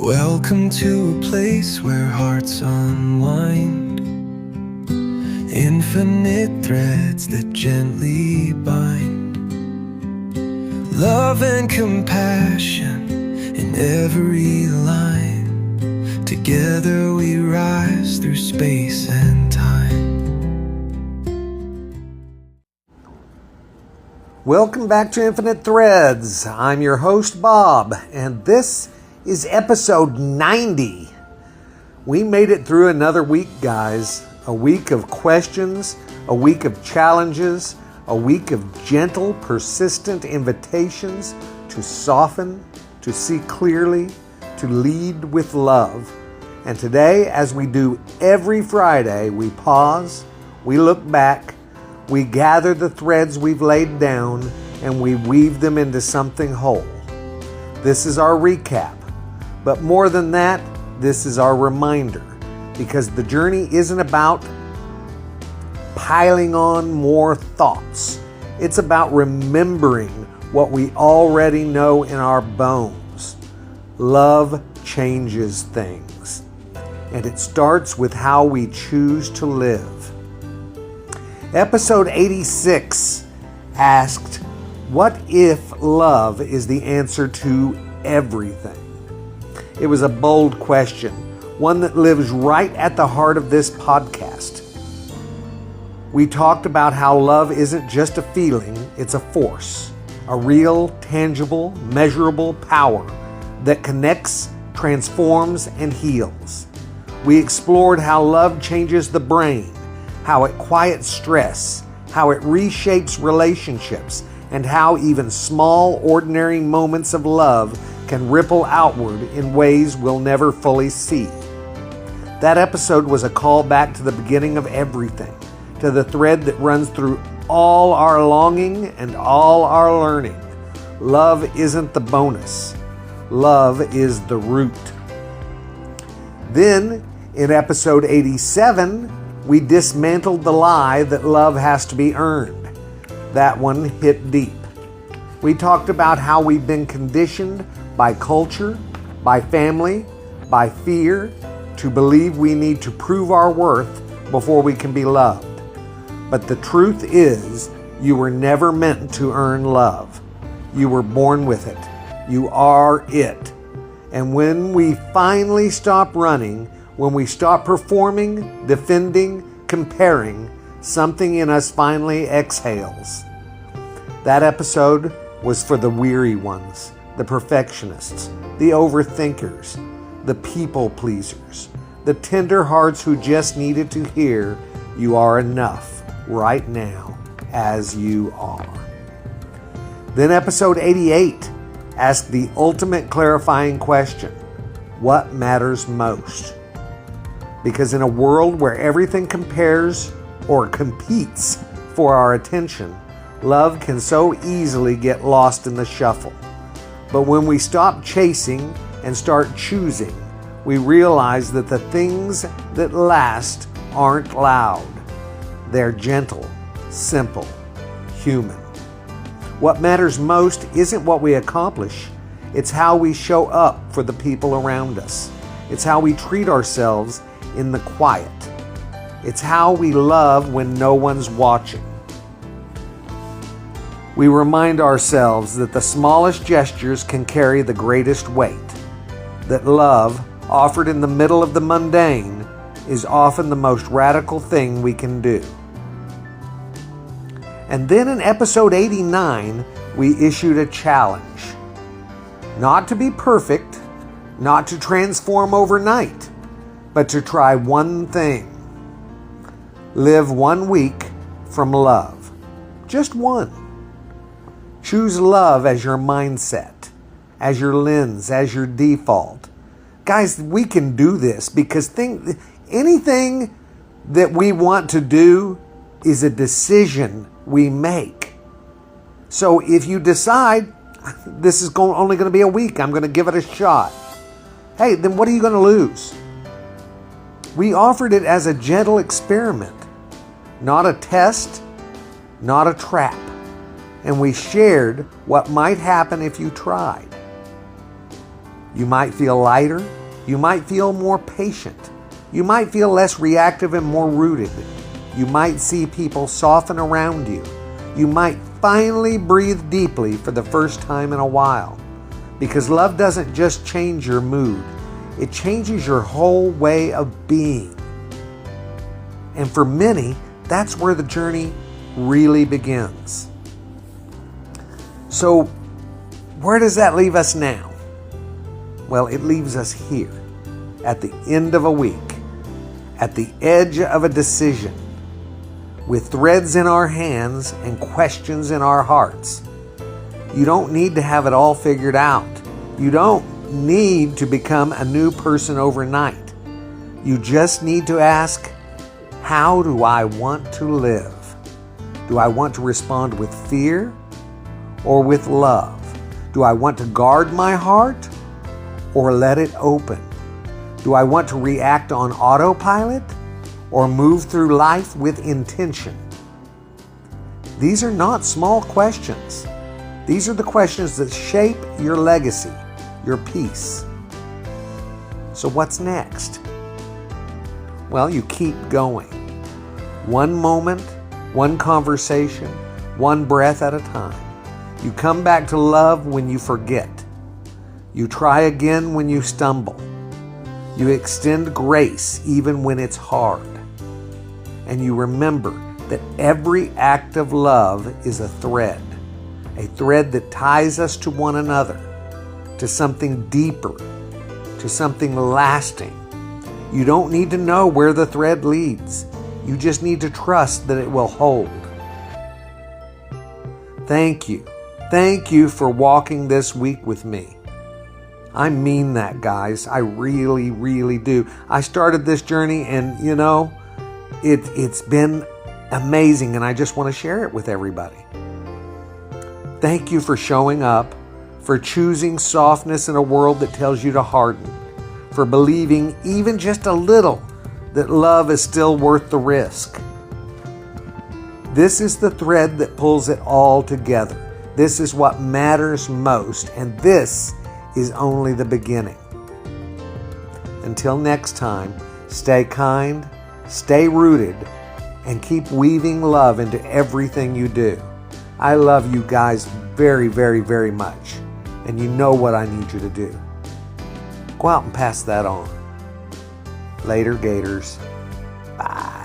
Welcome to a place where hearts unwind, infinite threads that gently bind, love and compassion in every line. Together we rise through space and time. Welcome back to Infinite Threads. I'm your host, Bob, and this is episode 90. We made it through another week, guys. A week of questions, a week of challenges, a week of gentle, persistent invitations to soften, to see clearly, to lead with love. And today, as we do every Friday, we pause, we look back, we gather the threads we've laid down, and we weave them into something whole. This is our recap. But more than that, this is our reminder, because the journey isn't about piling on more thoughts. It's about remembering what we already know in our bones. Love changes things, and it starts with how we choose to live. Episode 86 asked, what if love is the answer to everything? It was a bold question, one that lives right at the heart of this podcast. We talked about how love isn't just a feeling, it's a force, a real, tangible, measurable power that connects, transforms, and heals. We explored how love changes the brain, how it quiets stress, how it reshapes relationships, and how even small, ordinary moments of love can ripple outward in ways we'll never fully see. That episode was a call back to the beginning of everything, to the thread that runs through all our longing and all our learning. Love isn't the bonus. Love is the root. Then, in episode 87, we dismantled the lie that love has to be earned. That one hit deep. We talked about how we've been conditioned by culture, by family, by fear, to believe we need to prove our worth before we can be loved. But the truth is, you were never meant to earn love. You were born with it. You are it. And when we finally stop running, when we stop performing, defending, comparing, something in us finally exhales. That episode was for the weary ones, the perfectionists, the overthinkers, the people pleasers, the tender hearts who just needed to hear, you are enough right now as you are. Then episode 88 asked the ultimate clarifying question, what matters most? Because in a world where everything compares or competes for our attention, love can so easily get lost in the shuffle. But when we stop chasing and start choosing, we realize that the things that last aren't loud. They're gentle, simple, human. What matters most isn't what we accomplish. It's how we show up for the people around us. It's how we treat ourselves in the quiet. It's how we love when no one's watching. We remind ourselves that the smallest gestures can carry the greatest weight, that love, offered in the middle of the mundane, is often the most radical thing we can do. And then in episode 89, we issued a challenge. Not to be perfect, not to transform overnight, but to try one thing. Live 1 week from love. Just one. Choose love as your mindset, as your lens, as your default. Guys, we can do this because anything that we want to do is a decision we make. So if you decide, this is only going to be a week, I'm going to give it a shot. Hey, then what are you going to lose? We offered it as a gentle experiment, not a test, not a trap. And we shared what might happen if you tried. You might feel lighter. You might feel more patient. You might feel less reactive and more rooted. You might see people soften around you. You might finally breathe deeply for the first time in a while. Because love doesn't just change your mood, it changes your whole way of being. And for many, that's where the journey really begins. So, where does that leave us now? Well, it leaves us here, at the end of a week, at the edge of a decision, with threads in our hands and questions in our hearts. You don't need to have it all figured out. You don't need to become a new person overnight. You just need to ask, how do I want to live? Do I want to respond with fear or with love? Do I want to guard my heart or let it open? Do I want to react on autopilot or move through life with intention? These are not small questions. These are the questions that shape your legacy, your peace. So what's next? Well, you keep going. One moment, one conversation, one breath at a time. You come back to love when you forget. You try again when you stumble. You extend grace even when it's hard. And you remember that every act of love is a thread that ties us to one another, to something deeper, to something lasting. You don't need to know where the thread leads. You just need to trust that it will hold. Thank you. Thank you for walking this week with me. I mean that, guys. I really, really do. I started this journey and, it's been amazing, and I just want to share it with everybody. Thank you for showing up, for choosing softness in a world that tells you to harden, for believing even just a little that love is still worth the risk. This is the thread that pulls it all together. This is what matters most, and this is only the beginning. Until next time, stay kind, stay rooted, and keep weaving love into everything you do. I love you guys very, very, very much, and you know what I need you to do. Go out and pass that on. Later, Gators. Bye.